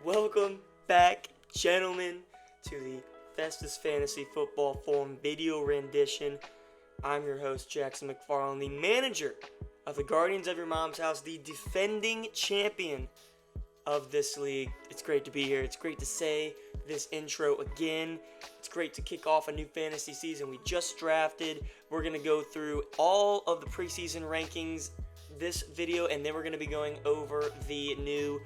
Welcome back, gentlemen, to the Festus Fantasy Football Forum video rendition. I'm your host, Jackson McFarland, the manager of the Guardians of Your Mom's House, the defending champion of this league. It's great to be here. It's great to say this intro again. It's great to kick off a new fantasy season. We just drafted. We're going to go through all of the preseason rankings this video, and then we're going to be going over the new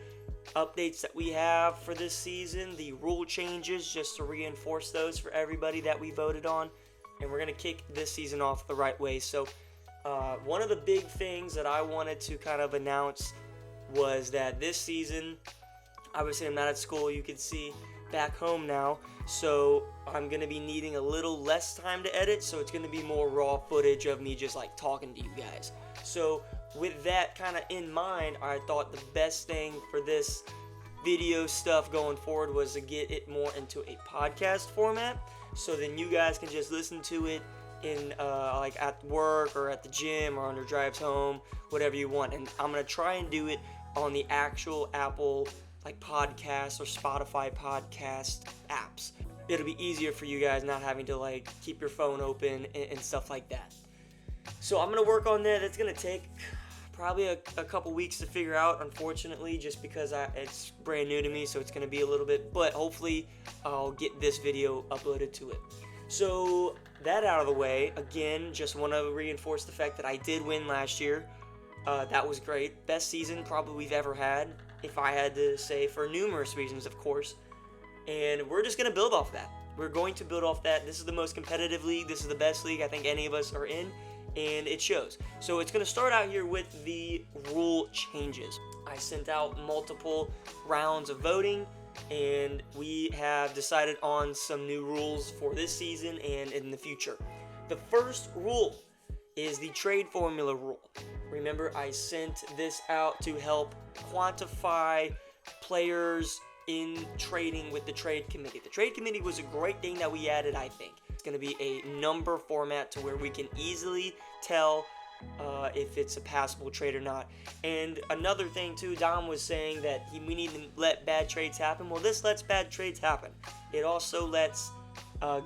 updates that we have for this season, the rule changes, just to reinforce those for everybody that we voted on, and we're going to kick this season off the right way. So one of the big things that I wanted to kind of announce was that this season, obviously I'm not at school, you can see back home now, so I'm going to be needing a little less time to edit, so it's going to be more raw footage of me just like talking to you guys. So with that kind of in mind, I thought the best thing for this video stuff going forward was to get it more into a podcast format, so then you guys can just listen to it in like at work or at the gym or on your drives home, whatever you want. And I'm gonna try and do it on the actual Apple like podcast or Spotify podcast apps. It'll be easier for you guys not having to like keep your phone open and stuff like that. So I'm gonna work on that. It's gonna take probably a couple weeks to figure out, unfortunately, just because it's brand new to me, so it's gonna be a little bit, but hopefully I'll get this video uploaded to it. So that out of the way, again, just want to reinforce the fact that I did win last year. That was great. Best season probably we've ever had, if I had to say, for numerous reasons, of course. And we're just going to build off that. We're going to build off that. This is the most competitive league. This is the best league I think any of us are in, and it shows. So it's going to start out here with the rule changes. I sent out multiple rounds of voting, and we have decided on some new rules for this season and in the future. The first rule is the trade formula rule. Remember, I sent this out to help quantify players in trading with the trade committee. The trade committee was a great thing that we added, I think. It's going to be a number format to where we can easily tell if it's a passable trade or not. And another thing too, Dom was saying that we need to let bad trades happen. Well, this lets bad trades happen. It also lets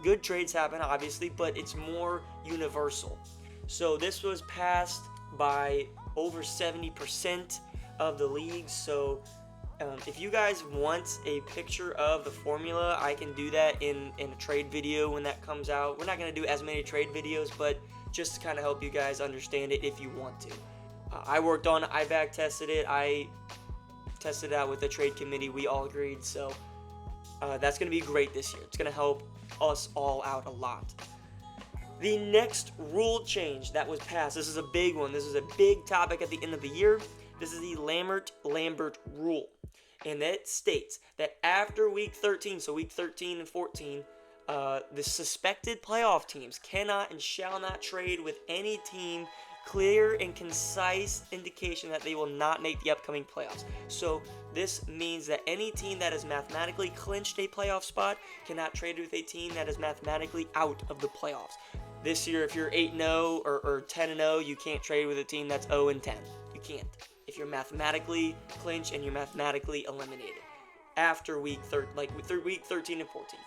good trades happen, obviously, but it's more universal. So this was passed by over 70% of the leagues. So if you guys want a picture of the formula, I can do that in a trade video when that comes out. We're not going to do as many trade videos, but just to kind of help you guys understand it if you want to. I worked on it, I back tested it, I tested it out with the trade committee, we all agreed, so that's going to be great this year. It's going to help us all out a lot. The next rule change that was passed, this is a big one, this is a big topic at the end of the year. This is the Lambert rule, and that states that after week 13, so week 13 and 14, the suspected playoff teams cannot and shall not trade with any team clear and concise indication that they will not make the upcoming playoffs. So this means that any team that has mathematically clinched a playoff spot cannot trade with a team that is mathematically out of the playoffs. This year, if you're 8-0 or 10-0, you can't trade with a team that's 0-10. You can't. If you're mathematically clinched and you're mathematically eliminated after week 13 and 14.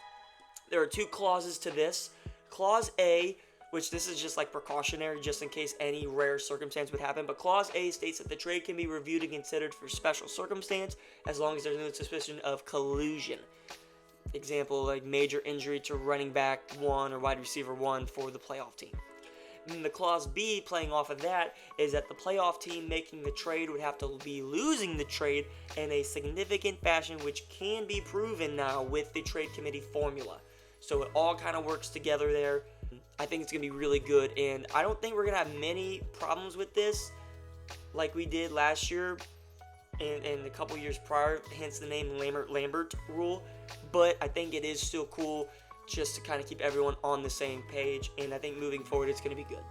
There are two clauses to this. Clause A, which this is just like precautionary just in case any rare circumstance would happen, but Clause A states that the trade can be reviewed and considered for special circumstance as long as there's no suspicion of collusion. Example, like major injury to running back 1 or wide receiver 1 for the playoff team. And the Clause B, playing off of that, is that the playoff team making the trade would have to be losing the trade in a significant fashion, which can be proven now with the trade committee formula. So it all kind of works together there. I think it's going to be really good, and I don't think we're going to have many problems with this like we did last year and a couple years prior, hence the name Lambert rule. But I think it is still cool just to kind of keep everyone on the same page, and I think moving forward it's going to be good.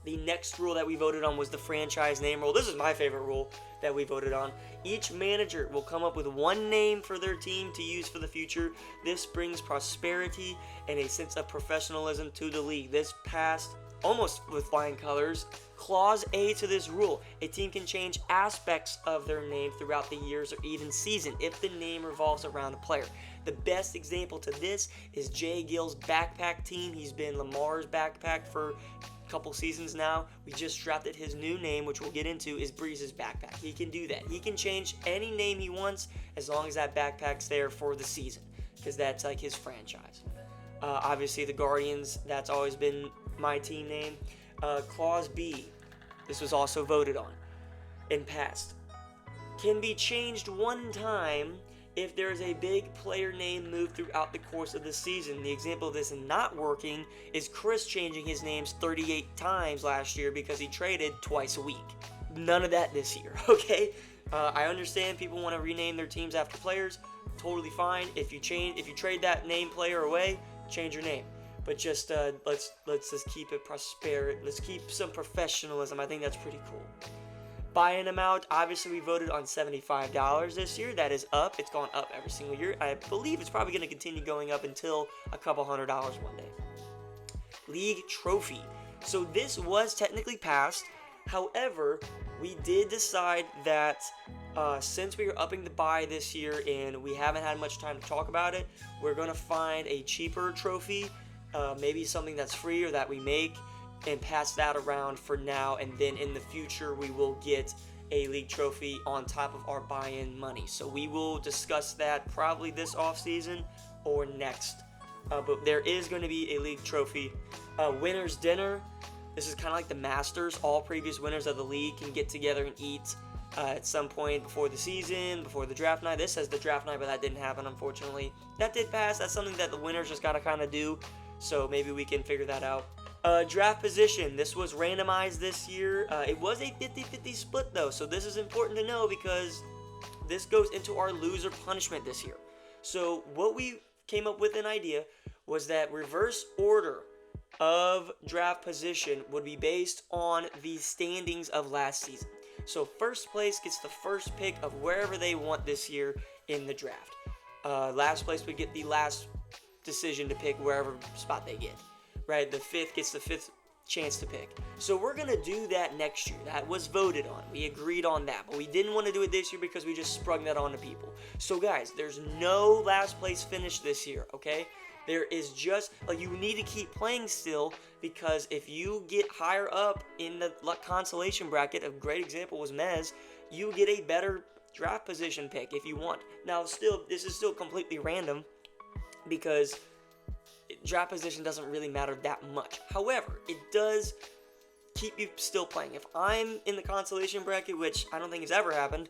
The next rule that we voted on was the franchise name rule. This is my favorite rule that we voted on. Each manager will come up with one name for their team to use for the future. This brings prosperity and a sense of professionalism to the league. This passed almost with flying colors. Clause A to this rule: a team can change aspects of their name throughout the years or even season if the name revolves around a player. The best example to this is Jay Gill's backpack team. He's been Lamar's backpack for a couple seasons now. We just drafted his new name, which we'll get into, is Breeze's backpack. He can do that. He can change any name he wants as long as that backpack's there for the season, because that's like his franchise. Obviously, the Guardians, that's always been my team name. Clause B, this was also voted on in past, can be changed one time if there is a big player name moved throughout the course of the season. The example of this not working is Chris changing his names 38 times last year because he traded twice a week. None of that this year, okay? I understand people want to rename their teams after players. Totally fine. If you trade that name player away, change your name. But just let's just keep it let's keep some professionalism. I think that's pretty cool. Buy-in amount, obviously we voted on $75 this year. That is up. It's gone up every single year. I believe it's probably going to continue going up until a couple $100 one day. League trophy. So this was technically passed. However, we did decide that since we are upping the buy this year and we haven't had much time to talk about it, we're going to find a cheaper trophy, maybe something that's free or that we make, and pass that around for now, and then in the future we will get a league trophy on top of our buy-in money. So we will discuss that probably this offseason or next. But there is going to be a league trophy. Winner's dinner. This is kind of like the Masters. All previous winners of the league can get together and eat at some point before the season, before the draft night. This says the draft night, but that didn't happen, unfortunately. That did pass. That's something that the winners just got to kind of do. So maybe we can figure that out. Draft position. This was randomized this year. It was a 50-50 split, though. So this is important to know because this goes into our loser punishment this year. So what we came up with an idea was that reverse order of draft position would be based on the standings of last season. So first place gets the first pick of wherever they want this year in the draft. Last place would get the last decision to pick wherever spot they get. Right, the fifth gets the fifth chance to pick. So we're going to do that next year. That was voted on. We agreed on that. But we didn't want to do it this year because we just sprung that on to people. So guys, there's no last place finish this year, okay? There is just, like, you need to keep playing still, because if you get higher up in the consolation bracket, a great example was Mez, you get a better draft position pick if you want. Now, still, this is still completely random because draft position doesn't really matter that much. However, it does keep you still playing. If I'm in the consolation bracket, which I don't think has ever happened,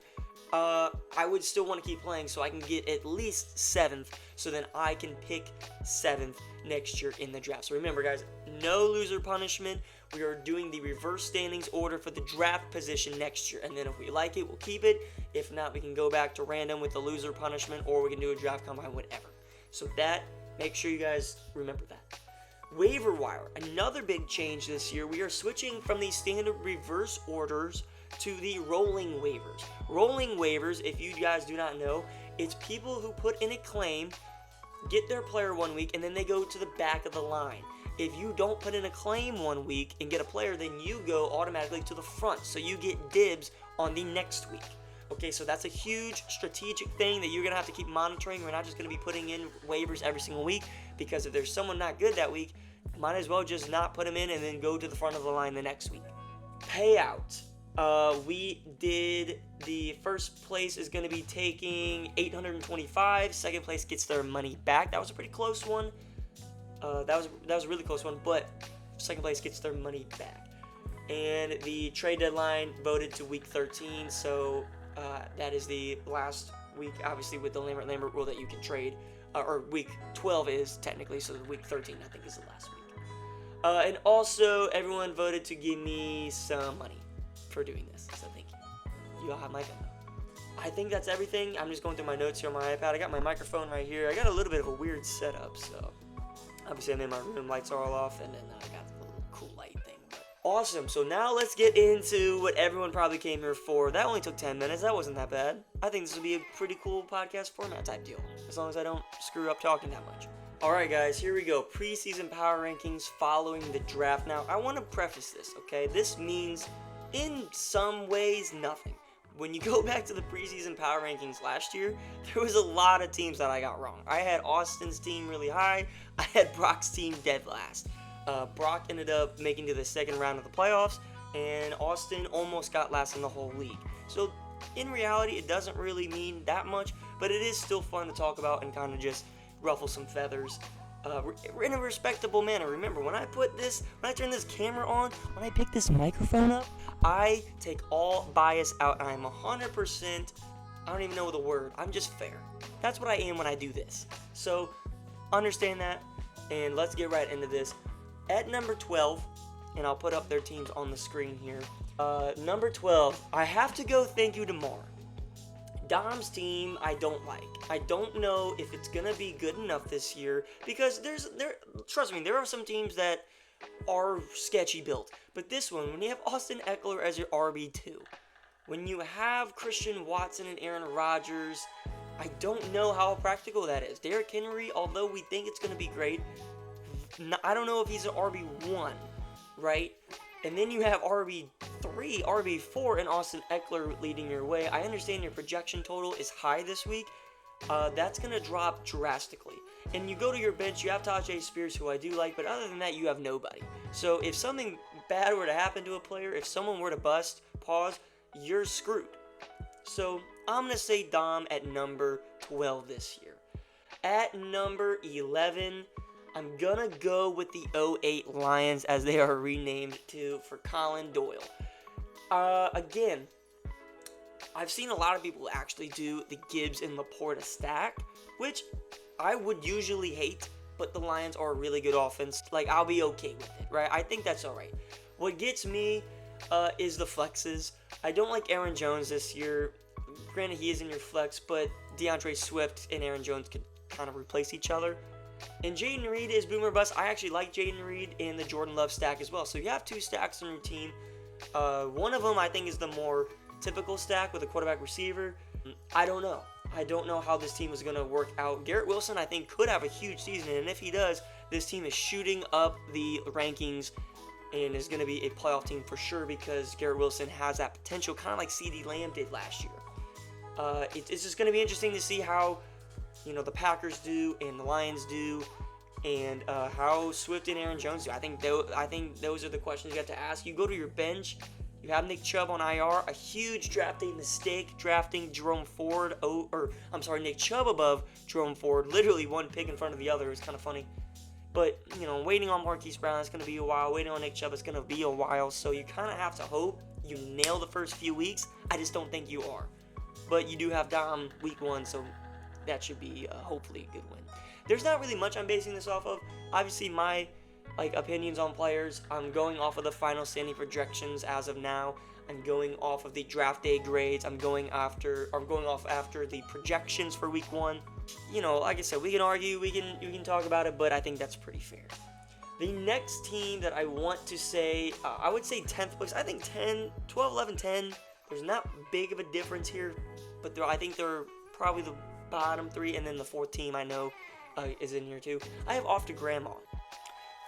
I would still want to keep playing so I can get at least 7th, so then I can pick 7th next year in the draft. So remember, guys, no loser punishment. We are doing the reverse standings order for the draft position next year, and then if we like it, we'll keep it. If not, we can go back to random with the loser punishment, or we can do a draft combine, whatever. So that, make sure you guys remember that. Waiver wire, another big change this year. We are switching from the standard reverse orders to the rolling waivers. Rolling waivers, if you guys do not know, it's people who put in a claim, get their player 1 week, and then they go to the back of the line. If you don't put in a claim 1 week and get a player, then you go automatically to the front, so you get dibs on the next week. Okay, so that's a huge strategic thing that you're going to have to keep monitoring. We're not just going to be putting in waivers every single week, because if there's someone not good that week, might as well just not put them in and then go to the front of the line the next week. Payout. We did, the first place is going to be taking $825. Second place gets their money back. That was a pretty close one. That was a really close one, but second place gets their money back. And the trade deadline voted to week 13, so that is the last week, obviously, with the Lambert rule that you can trade, or week 12 is technically, so week 13 I think is the last week. And also, everyone voted to give me some money for doing this, so thank you. You all have my phone. I think that's everything. I'm just going through my notes here on my iPad. I got my microphone right here. I got a little bit of a weird setup, so obviously I'm in my room, lights are all off, and then I got the little cool light thing. But awesome, so now let's get into what everyone probably came here for. That only took 10 minutes. That wasn't that bad. I think this would be a pretty cool podcast format type deal, as long as I don't screw up talking that much. Alright guys, here we go. Preseason power rankings following the draft. Now, I want to preface this, okay? This means, in some ways, nothing. When you go back to the preseason power rankings last year, there was a lot of teams that I got wrong. I had Austin's team really high. I had Brock's team dead last. Brock ended up making to the second round of the playoffs, and Austin almost got last in the whole league. So, in reality, it doesn't really mean that much, but it is still fun to talk about and kind of just ruffle some feathers in a respectable manner. Remember, when I turn this camera on, when I pick this microphone up, I take all bias out. I'm 100%, I don't even know the word, I'm just fair. That's what I am when I do this. So, understand that, and let's get right into this. At number 12, and I'll put up their teams on the screen here. Number 12, I have to go thank you to Mar. Dom's team, I don't like. I don't know if it's gonna be good enough this year because trust me, there are some teams that are sketchy built. But this one, when you have Austin Eckler as your RB2, when you have Christian Watson and Aaron Rodgers, I don't know how practical that is. Derrick Henry, although we think it's gonna be great, I don't know if he's an RB1, right? And then you have RB3, RB4, and Austin Eckler leading your way. I understand your projection total is high this week. That's going to drop drastically. And you go to your bench, you have Tajay Spears, who I do like, but other than that, you have nobody. So if something bad were to happen to a player, if someone were to bust, you're screwed. So I'm going to say Dom at number 12 this year. At number 11... I'm gonna go with the 08 Lions, as they are renamed for Colin Doyle. Again, I've seen a lot of people actually do the Gibbs and Laporta stack, which I would usually hate, but the Lions are a really good offense. Like, I'll be okay with it, right? I think that's alright. What gets me is the flexes. I don't like Aaron Jones this year. Granted, he is in your flex, but DeAndre Swift and Aaron Jones could kind of replace each other. And Jaden Reed is boomer bust. I actually like Jaden Reed in the Jordan Love stack as well. So you have two stacks on your team. One of them I think is the more typical stack with a quarterback receiver. I don't know. I don't know how this team is going to work out. Garrett Wilson I think could have a huge season. And if he does, this team is shooting up the rankings and is going to be a playoff team for sure because Garrett Wilson has that potential, kind of like CeeDee Lamb did last year. It's just going to be interesting to see how the Packers do and the Lions do, and how Swift and Aaron Jones do. I think those are the questions you have to ask. You go to your bench, you have Nick Chubb on IR, a huge drafting mistake drafting Jerome Ford, Nick Chubb above Jerome Ford, literally one pick in front of the other. It's kind of funny. But, waiting on Marquise Brown, it's going to be a while. Waiting on Nick Chubb, it's going to be a while. So you kind of have to hope you nail the first few weeks. I just don't think you are. But you do have Dom week 1, so that should be hopefully a good win. There's not really much I'm basing this off of. Obviously, my opinions on players, I'm going off of the final standing projections as of now. I'm going off of the draft day grades. I'm going off after the projections for week 1. Like I said, we can argue, you can talk about it, but I think that's pretty fair. The next team that I want to say, I would say 10th place. I think 10, 12, 11, 10. There's not big of a difference here, but I think they're probably the bottom 3, and then the 4th team I know is in here too. I have off to Grandma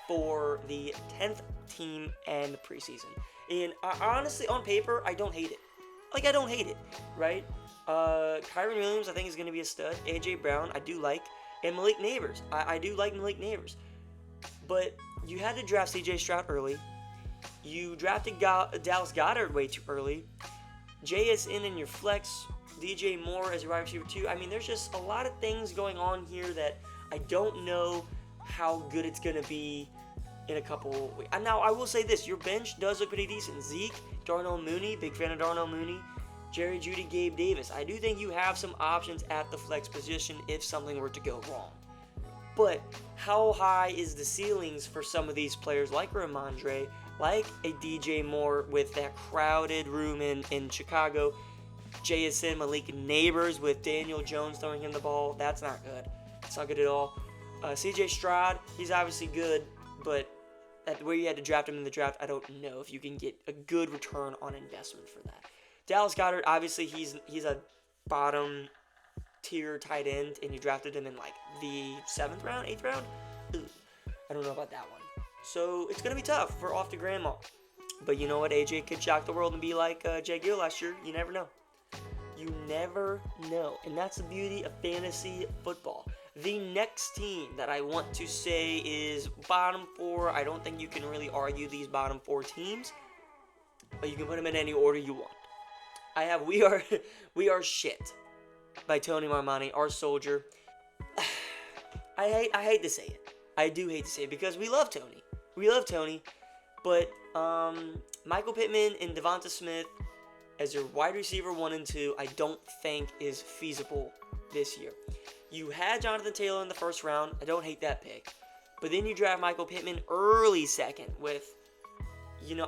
for the 10th team and the preseason. And honestly, on paper, I don't hate it. I don't hate it, right? Kyron Williams, I think, is going to be a stud. A.J. Brown, I do like. And Malik Neighbors. I do like Malik Neighbors. But you had to draft C.J. Stroud early. You drafted Dallas Goedert way too early. JSN in your flex. DJ Moore as your wide receiver 2. I mean, there's just a lot of things going on here that I don't know how good it's going to be in a couple weeks. And now, I will say this. Your bench does look pretty decent. Zeke, Darnell Mooney, big fan of Darnell Mooney. Jerry Jeudy, Gabe Davis. I do think you have some options at the flex position if something were to go wrong. But how high is the ceilings for some of these players like Ramondre, like a DJ Moore with that crowded room in Chicago? JSN, Malik Neighbors with Daniel Jones throwing him the ball. That's not good. It's not good at all. CJ Stroud, he's obviously good, but at where you had to draft him in the draft, I don't know if you can get a good return on investment for that. Dallas Goedert, obviously, he's a bottom tier tight end and you drafted him in like the 7th round, 8th round, I don't know about that one. So it's going to be tough for off to grandma. But you know what? AJ could shock the world and be like Jay Gill last year. You never know. You never know. And that's the beauty of fantasy football. The next team that I want to say is bottom 4. I don't think you can really argue these bottom 4 teams. But you can put them in any order you want. I have We Are Shit by Tony Marmani, our soldier. I hate to say it. I do hate to say it because we love Tony. We love Tony. But Michael Pittman and Devonta Smith as your wide receiver 1 and 2, I don't think is feasible this year. You had Jonathan Taylor in the first round. I don't hate that pick. But then you draft Michael Pittman early second with,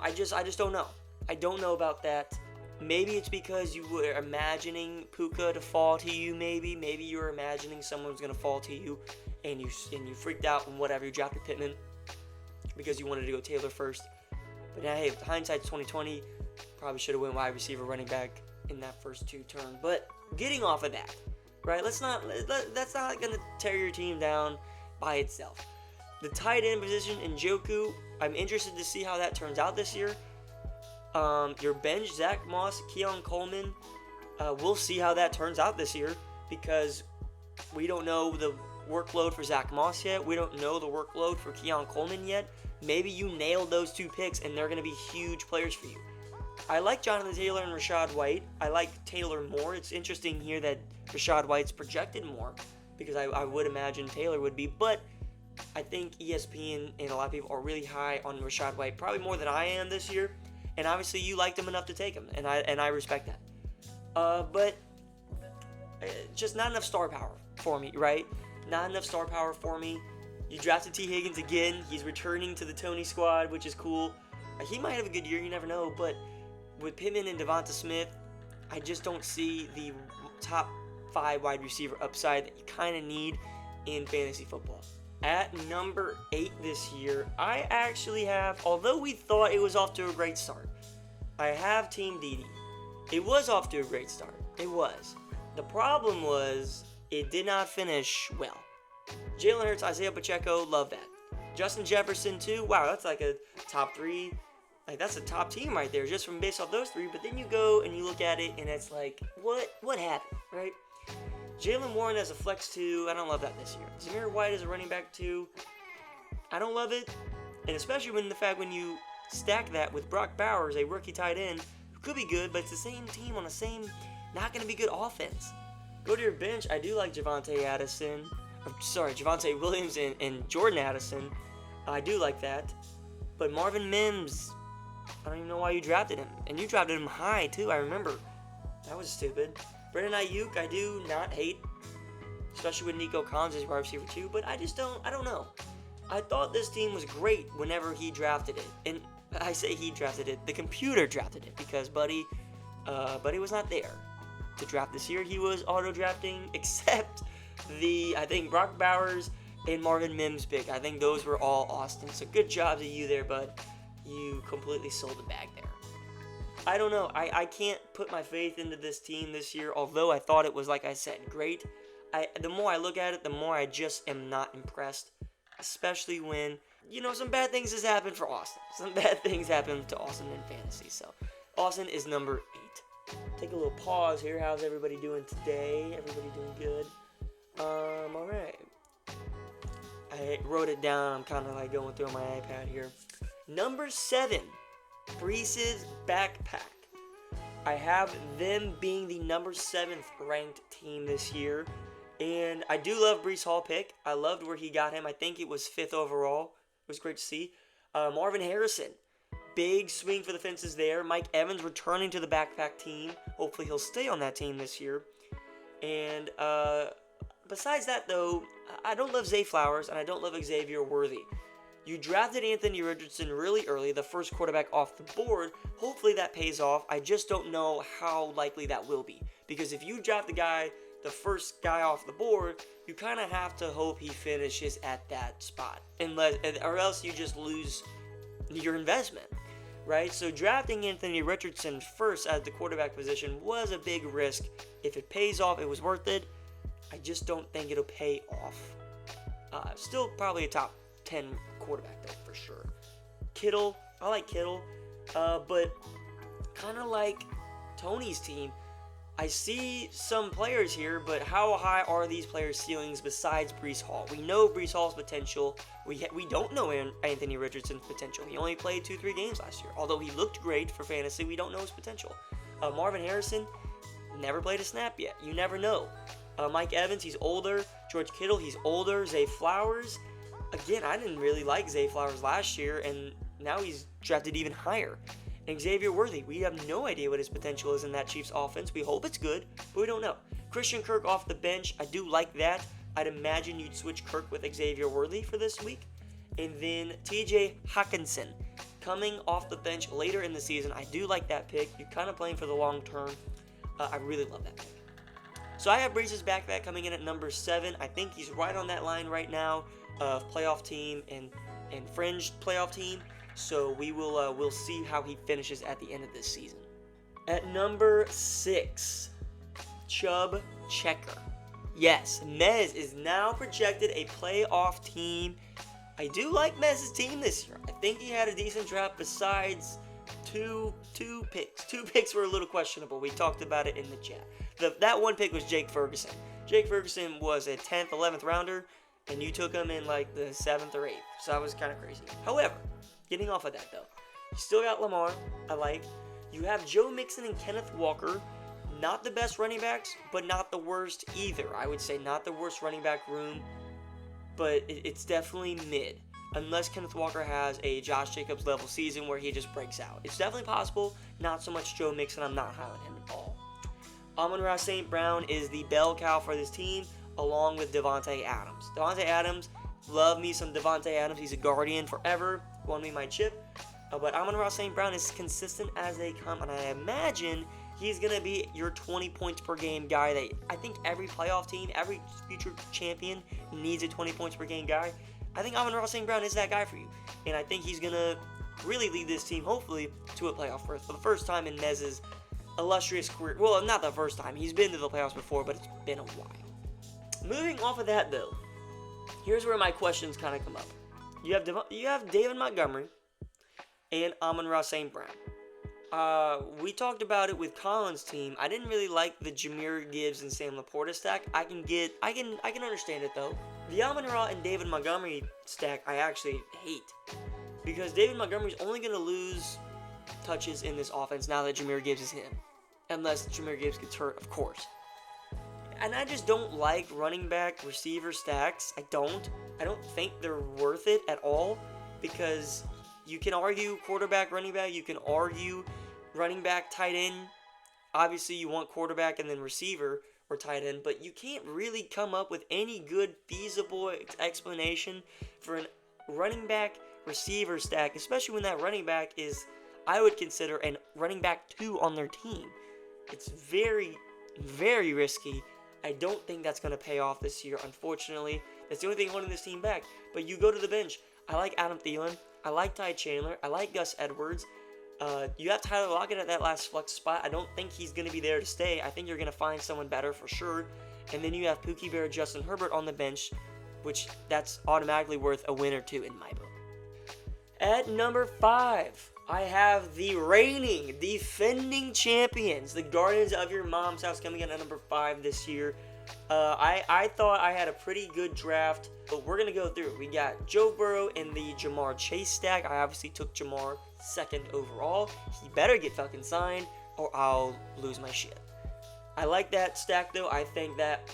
I just don't know. I don't know about that. Maybe it's because you were imagining Puka to fall to you, maybe. Maybe you were imagining someone was going to fall to you, and you freaked out and whatever, you drafted Pittman because you wanted to go Taylor first. But now, hey, hindsight's 2020. Probably should have went wide receiver, running back in that first 2 turn. But getting off of that, right? That's not going to tear your team down by itself. The tight end position, Njoku, I'm interested to see how that turns out this year. Your bench, Zach Moss, Keon Coleman, we'll see how that turns out this year because we don't know the workload for Zach Moss yet. We don't know the workload for Keon Coleman yet. Maybe you nailed those 2 picks and they're going to be huge players for you. I like Jonathan Taylor and Rachaad White. I like Taylor more. It's interesting here that Rachaad White's projected more because I would imagine Taylor would be. But I think ESPN and a lot of people are really high on Rachaad White, probably more than I am this year. And obviously you liked him enough to take him, and I respect that. But just not enough star power for me, right? Not enough star power for me. You drafted T. Higgins again. He's returning to the Tony squad, which is cool. He might have a good year, you never know. But with Pittman and Devonta Smith, I just don't see the top 5 wide receiver upside that you kind of need in fantasy football. At number 8 this year, I actually have, although we thought it was off to a great start, I have Team Dede. It was off to a great start. It was. The problem was, it did not finish well. Jalen Hurts, Isaiah Pacheco, love that. Justin Jefferson, too. Wow, that's like a top 3. Like, that's a top team right there, just from based off those 3. But then you go and you look at it, and it's like, what happened, right? Jalen Warren as a flex 2, I don't love that this year. Zamir White as a running back 2, I don't love it. And especially when you stack that with Brock Bowers, a rookie tight end, who could be good, but it's the same team on the same, not going to be good offense. Go to your bench, I do like Javonte Williams and Jordan Addison. I do like that. But Marvin Mims, I don't even know why you drafted him. And you drafted him high, too, I remember. That was stupid. Brandon Ayuk, I do not hate, especially with Nico Collins as wide receiver 2, but I don't know. I thought this team was great whenever he drafted it. And I say he drafted it, the computer drafted it, because Buddy was not there to draft this year. He was auto-drafting, except I think Brock Bowers and Marvin Mims pick. I think those were all Austin. So good job to you there, bud. You completely sold the bag there. I don't know. I can't put my faith into this team this year, although I thought it was, like I said, great. The more I look at it, the more I just am not impressed, especially when, some bad things has happened for Austin. Some bad things happened to Austin in fantasy. So, Austin is number 8. Take a little pause here. How's everybody doing today? Everybody doing good? All right. I wrote it down. I'm kind of like going through my iPad here. Number 7. Breece's backpack. I have them being the number 7th ranked team this year. And I do love Breece Hall pick. I loved where he got him. I think it was 5th overall. It was great to see. Marvin Harrison. Big swing for the fences there. Mike Evans returning to the backpack team. Hopefully he'll stay on that team this year. And besides that, though, I don't love Zay Flowers and I don't love Xavier Worthy. You drafted Anthony Richardson really early, the first quarterback off the board. Hopefully that pays off. I just don't know how likely that will be. Because if you draft the first guy off the board, you kind of have to hope he finishes at that spot. Or else you just lose your investment, right? So drafting Anthony Richardson first at the quarterback position was a big risk. If it pays off, it was worth it. I just don't think it'll pay off. Still probably a top 10 quarterback, though, for sure. Kittle, I like Kittle, but kind of like Tony's team, I see some players here, but how high are these players' ceilings besides Breece Hall? We know Breece Hall's potential. We don't know Anthony Richardson's potential. He only played 2-3 games last year. Although he looked great for fantasy, we don't know his potential. Marvin Harrison, never played a snap yet. You never know. Mike Evans, he's older. George Kittle, he's older. Zay Flowers, again, I didn't really like Zay Flowers last year, and now he's drafted even higher. And Xavier Worthy, we have no idea what his potential is in that Chiefs offense. We hope it's good, but we don't know. Christian Kirk off the bench, I do like that. I'd imagine you'd switch Kirk with Xavier Worthy for this week. And then TJ Hawkinson coming off the bench later in the season. I do like that pick. You're kind of playing for the long term. I really love that pick. So I have Breece's backpack coming in at number 7. I think he's right on that line right now of playoff team and fringe playoff team. So we'll see how he finishes at the end of this season. At number 6, Chubb Checker. Yes, Mez is now projected a playoff team. I do like Mez's team this year. I think he had a decent draft besides two picks. 2 picks were a little questionable. We talked about it in the chat. That one pick was Jake Ferguson. Jake Ferguson was a 10th, 11th rounder, and you took him in like the 7th or 8th. So that was kind of crazy. However, getting off of that though, you still got Lamar, I like. You have Joe Mixon and Kenneth Walker. Not the best running backs, but not the worst either. I would say not the worst running back room, but it's definitely mid. Unless Kenneth Walker has a Josh Jacobs level season where he just breaks out. It's definitely possible. Not so much Joe Mixon. I'm not high on him at all. Amon-Ra St. Brown is the bell cow for this team, along with Devontae Adams. Devontae Adams, love me some Devontae Adams. He's a guardian forever. Won me my chip. But Amon-Ra St. Brown is consistent as they come, and I imagine he's going to be your 20 points per game guy that I think every playoff team, every future champion needs a 20 points per game guy. I think Amon-Ra St. Brown is that guy for you, and I think he's going to really lead this team, hopefully, to a playoff berth for the first time in Mez's illustrious career. Well, not the first time. He's been to the playoffs before, but it's been a while. Moving off of that, though, here's where my questions kind of come up. You have David Montgomery and Amon-Ra St. Brown. We talked about it with Colin's team. I didn't really like the Jahmyr Gibbs and Sam Laporta stack. I can understand it though. The Amon-Ra and David Montgomery stack I actually hate because David Montgomery's only going to lose touches in this offense now that Jahmyr Gibbs is him, unless Jahmyr Gibbs gets hurt, of course. And I just don't like running back receiver stacks. I don't think they're worth it at all because you can argue quarterback, running back. You can argue running back, tight end. Obviously, you want quarterback and then receiver or tight end, but you can't really come up with any good, feasible explanation for a running back receiver stack, especially when that running back is, I would consider, a running back 2 on their team. It's very, very risky. I don't think that's going to pay off this year, unfortunately. That's the only thing holding this team back. But you go to the bench. I like Adam Thielen. I like Ty Chandler. I like Gus Edwards. You have Tyler Lockett at that last flex spot. I don't think he's going to be there to stay. I think you're going to find someone better for sure. And then you have Pookie Bear, Justin Herbert on the bench, which that's automatically worth a win or 2 in my book. At number 5, I have the reigning, defending champions, the Guardians of Your Mom's House, coming in at number 5 this year. I thought I had a pretty good draft, but we're going to go through. We got Joe Burrow in the Jamar Chase stack. I obviously took Jamar 2nd overall. He better get fucking signed or I'll lose my shit. I like that stack, though. I think that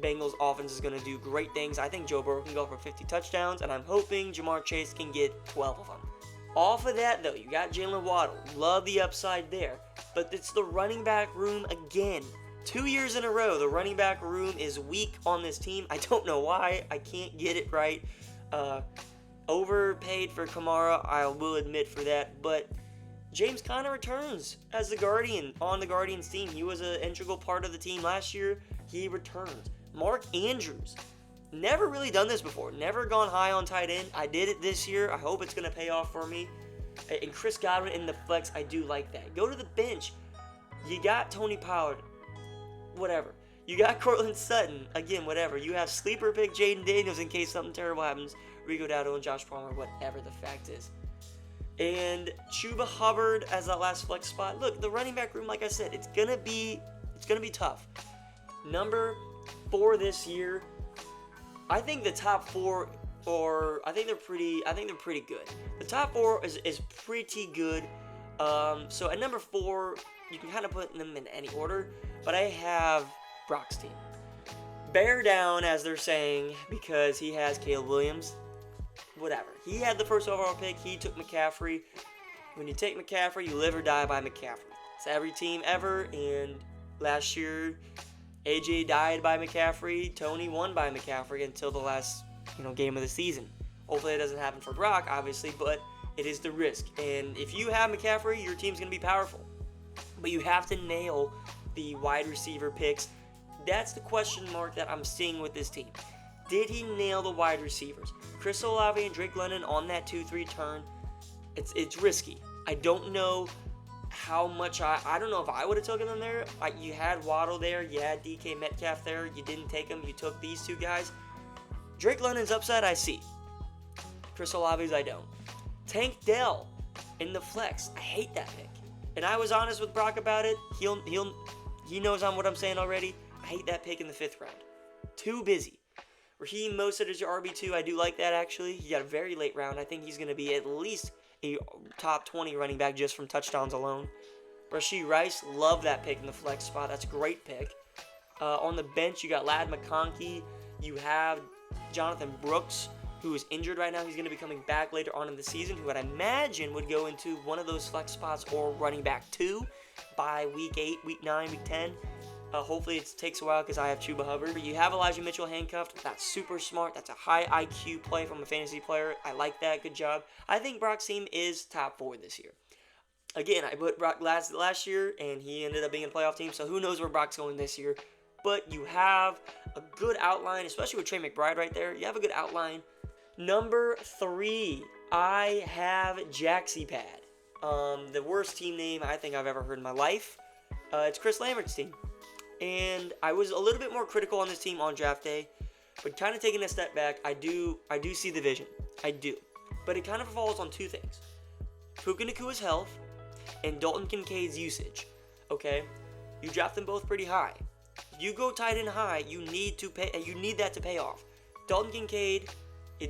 Bengals offense is going to do great things. I think Joe Burrow can go for 50 touchdowns, and I'm hoping Jamar Chase can get 12 of them. Off of that, though, you got Jalen Waddle. Love the upside there. But it's the running back room again. 2 years in a row, the running back room is weak on this team. I don't know why. I can't get it right. Overpaid for Kamara, I will admit for that. But James Conner returns as the Guardian on the Guardians team. He was an integral part of the team last year. He returns. Mark Andrews. Never really done this before. Never gone high on tight end. I did it this year. I hope it's going to pay off for me. And Chris Godwin in the flex, I do like that. Go to the bench. You got Tony Pollard. Whatever. You got Cortland Sutton. Again, whatever. You have sleeper pick Jaden Daniels in case something terrible happens. Rico Dowdle and Josh Palmer, whatever the fact is. And Chuba Hubbard as that last flex spot. Look, the running back room, like I said, it's gonna be tough. Number 4 this year. I think the top 4, I think they're pretty good. The top 4 is pretty good. So at number 4, you can kind of put them in any order, but I have Brock's team. Bear down, as they're saying, because he has Caleb Williams. Whatever. He had the first overall pick. He took McCaffrey. When you take McCaffrey, you live or die by McCaffrey. It's every team ever, and last year, AJ died by McCaffrey. Tony won by McCaffrey until the last, game of the season. Hopefully it doesn't happen for Brock, obviously, but it is the risk. And if you have McCaffrey, your team's going to be powerful. But you have to nail the wide receiver picks. That's the question mark that I'm seeing with this team. Did he nail the wide receivers? Chris Olave and Drake London on that 2-3 turn, it's risky. I don't know how much I don't know if I would have taken them there. You had Waddle there, you had DK Metcalf there, you didn't take him, you took these 2 guys. Drake London's upside I see. Chris Olave's I don't. Tank Dell in the flex. I hate that pick. And I was honest with Brock about it. He knows what I'm saying already. I hate that pick in the 5th round. Too busy. Raheem Mostert is your RB2. I do like that, actually. He got a very late round. I think he's going to be at least a top 20 running back just from touchdowns alone. Rashee Rice, love that pick in the flex spot. That's a great pick. On the bench, you got Ladd McConkey. You have Jonathan Brooks, who is injured right now. He's going to be coming back later on in the season, who I'd imagine would go into one of those flex spots or running back 2 by week 8, week 9, week 10. Hopefully it takes a while because I have Chuba Hubbard. But you have Elijah Mitchell handcuffed. That's super smart. That's a high IQ play from a fantasy player. I like that. Good job. I think Brock's team is top 4 this year. Again, I put Brock last year, and he ended up being a playoff team. So who knows where Brock's going this year. But you have a good outline, especially with Trey McBride right there. You have a good outline. Number 3, I have JaxyPad. The worst team name I think I've ever heard in my life. It's Chris Lambert's team. And I was a little bit more critical on this team on draft day, but kind of taking a step back, I do see the vision. I do. But it kind of falls on 2 things. Puka Nakua's health and Dalton Kincaid's usage. Okay? You draft them both pretty high. You go tight end high, you need that to pay off. Dalton Kincaid,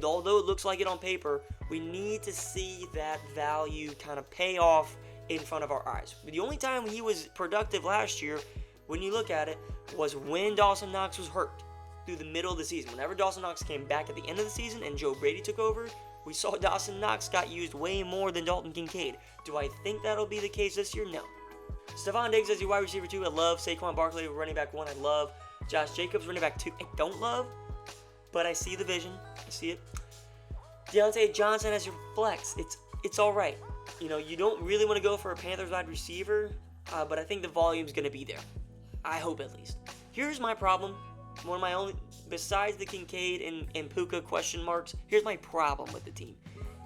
although it looks like it on paper, we need to see that value kind of pay off in front of our eyes. The only time he was productive last year, when you look at it, was when Dawson Knox was hurt through the middle of the season. Whenever Dawson Knox came back at the end of the season and Joe Brady took over, we saw Dawson Knox got used way more than Dalton Kincaid. Do I think that'll be the case this year? No. Stephon Diggs as your wide receiver 2, I love. Saquon Barkley, running back 1, I love. Josh Jacobs, running back 2, I don't love. But I see the vision. I see it. Deontay Johnson as your flex. It's all right. You don't really want to go for a Panthers wide receiver, but I think the volume's going to be there. I hope at least. Here's my problem. One of my only, besides the Kincaid and Puka question marks, here's my problem with the team.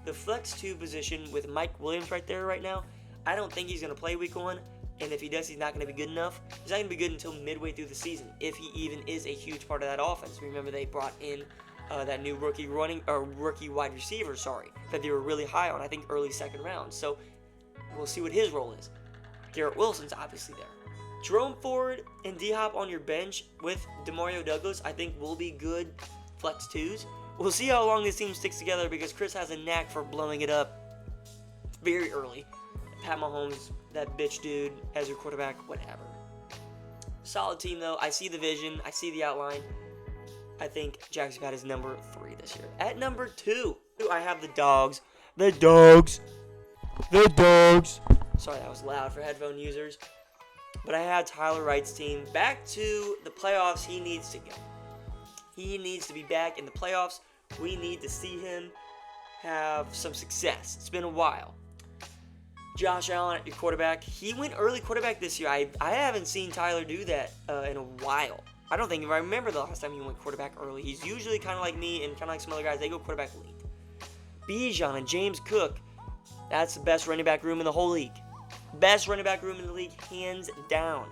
The flex 2 position with Mike Williams right there right now, I don't think he's going to play week 1. And if he does, he's not going to be good enough. He's not going to be good until midway through the season, if he even is a huge part of that offense. Remember, they brought in that new rookie wide receiver, that they were really high on, I think early 2nd round. So we'll see what his role is. Garrett Wilson's obviously there. Jerome Ford and D-Hop on your bench with Demario Douglas, I think will be good flex 2s. We'll see how long this team sticks together because Chris has a knack for blowing it up very early. Pat Mahomes, that bitch dude, as your quarterback, whatever. Solid team, though. I see the vision. I see the outline. I think JaxyPad is number 3 this year. At number 2, I have the Dogs. The Dogs. The Dogs. Sorry, that was loud for headphone users. But I had Tyler Wright's team back to the playoffs. He needs to go. He needs to be back in the playoffs. We need to see him have some success. It's been a while. Josh Allen at your quarterback. He went early quarterback this year. I haven't seen Tyler do that in a while. I don't think I remember the last time he went quarterback early. He's usually kind of like me and kind of like some other guys. They go quarterback late. Bijan and James Cook. That's the best running back room in the whole league. Best running back room in the league, hands down.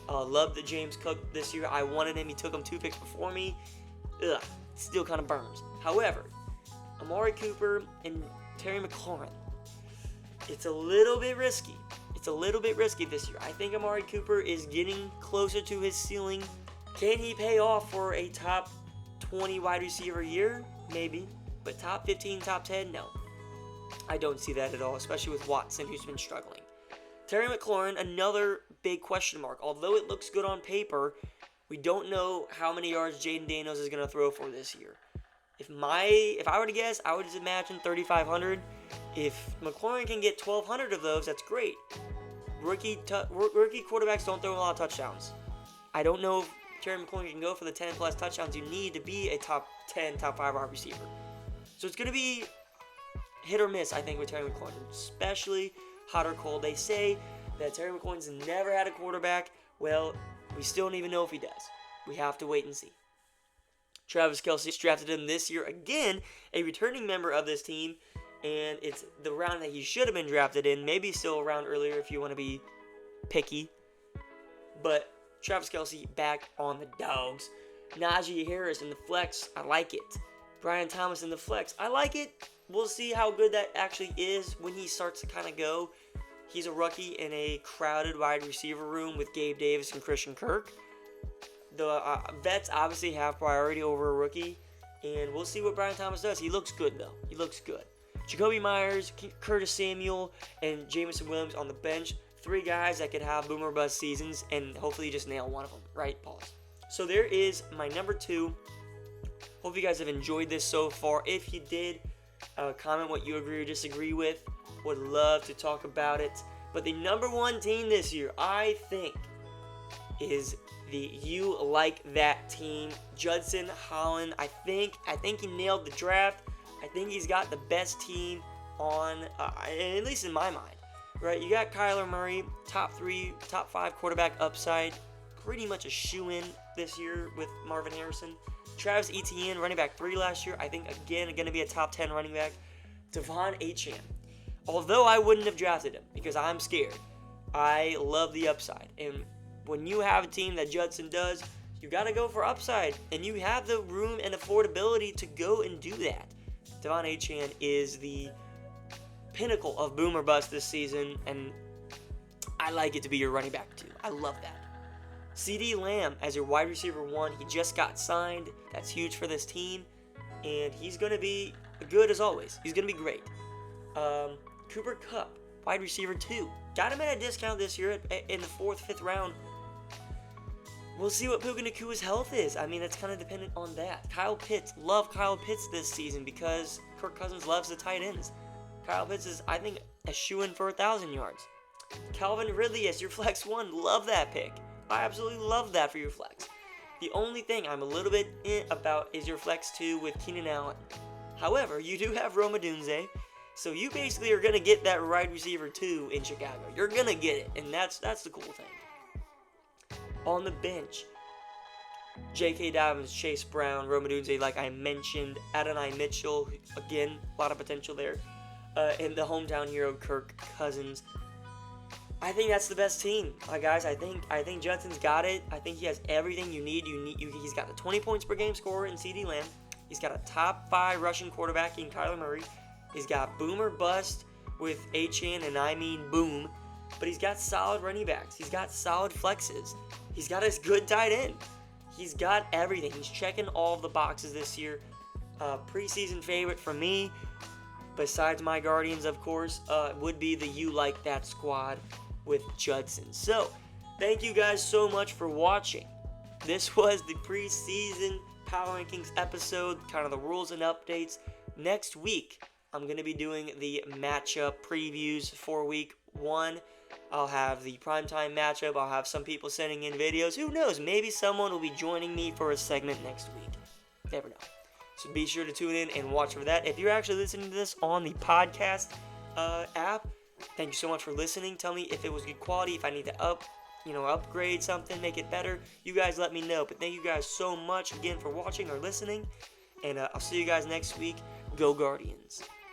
Loved the James Cook this year. I wanted him. He took him 2 picks before me. Ugh, still kind of burns. However, Amari Cooper and Terry McLaurin, it's a little bit risky. It's a little bit risky this year. I think Amari Cooper is getting closer to his ceiling. Can he pay off for a top 20 wide receiver year? Maybe. But top 15, top 10? No. I don't see that at all, especially with Watson, who's been struggling. Terry McLaurin, another big question mark. Although it looks good on paper, we don't know how many yards Jaden Daniels is going to throw for this year. If I were to guess, I would just imagine 3,500. If McLaurin can get 1,200 of those, that's great. Rookie quarterbacks don't throw a lot of touchdowns. I don't know if Terry McLaurin can go for the 10-plus touchdowns you need to be a top 10, top 5 wide receiver. So it's going to be hit or miss, I think, with Terry McLaurin, especially hot or cold. They say that Terry McLaurin's never had a quarterback. Well, we still don't even know if he does. We have to wait and see. Travis Kelce drafted him this year again, a returning member of this team, and it's the round that he should have been drafted in, maybe still a round earlier if you want to be picky. But Travis Kelce back on the dogs. Najee Harris in the flex, I like it. Brian Thomas in the flex, I like it. We'll see how good that actually is when he starts to kind of go. He's a rookie in a crowded wide receiver room with Gabe Davis and Christian Kirk. The vets obviously have priority over a rookie, and we'll see what Brian Thomas does. He looks good, though. He looks good. Jacoby Myers, Curtis Samuel, and Jameson Williams on the bench. 3 guys that could have boomer bust seasons, and hopefully just nail one of them, right? Pause. So there is my number 2. Hope you guys have enjoyed this so far. If you did, comment what you agree or disagree with. Would love to talk about it. But the number 1 team this year, I think, is the You Like That team. Judson Holland. I think he nailed the draft. I think he's got the best team on, at least in my mind. Right? You got Kyler Murray, top 3, top 5 quarterback upside. Pretty much a shoo-in this year with Marvin Harrison. Travis Etienne, running back 3 last year. I think, again, going to be a top 10 running back. Devon Achane. Although I wouldn't have drafted him because I'm scared. I love the upside. And when you have a team that Judson does, you got to go for upside. And you have the room and affordability to go and do that. Devon Achane is the pinnacle of boom or bust this season. And I like it to be your running back too. I love that. CeeDee Lamb as your wide receiver 1. He just got signed. That's huge for this team. And he's going to be good as always. He's going to be great. Cooper Kupp, wide receiver 2. Got him at a discount this year in the 4th, 5th round. We'll see what Puka Nakua's health is. I mean, it's kind of dependent on that. Kyle Pitts. Love Kyle Pitts this season because Kirk Cousins loves the tight ends. Kyle Pitts is, I think, a shoo-in for 1,000 yards. Calvin Ridley as your flex 1. Love that pick. I absolutely love that for your flex. The only thing I'm a little bit about is your flex 2 with Keenan Allen. However, you do have Rome Odunze, so you basically are going to get that wide receiver 2 in Chicago. You're going to get it, and that's the cool thing. On the bench, J.K. Dobbins, Chase Brown, Rome Odunze, like I mentioned, Adonai Mitchell, again, a lot of potential there, and the hometown hero, Kirk Cousins. I think that's the best team, guys. I think Judson's got it. I think he has everything you need. He's got a 20 points per game scorer in CeeDee Lamb. He's got a top 5 rushing quarterback in Kyler Murray. He's got boom or bust with Achane, and I mean boom. But he's got solid running backs. He's got solid flexes. He's got a good tight end. He's got everything. He's checking all of the boxes this year. Preseason favorite for me, besides my Guardians, of course, would be the You Like That squad with Judson. So, thank you guys so much for watching. This was the preseason Power Rankings episode, kind of the rules and updates. Next week, I'm going to be doing the matchup previews for week 1. I'll have the primetime matchup. I'll have some people sending in videos. Who knows? Maybe someone will be joining me for a segment next week. Never know. So be sure to tune in and watch for that. If you're actually listening to this on the podcast app, thank you so much for listening. Tell me if it was good quality, if I need to upgrade something, make it better. You guys let me know. But thank you guys so much again for watching or listening. And I'll see you guys next week. Go Guardians.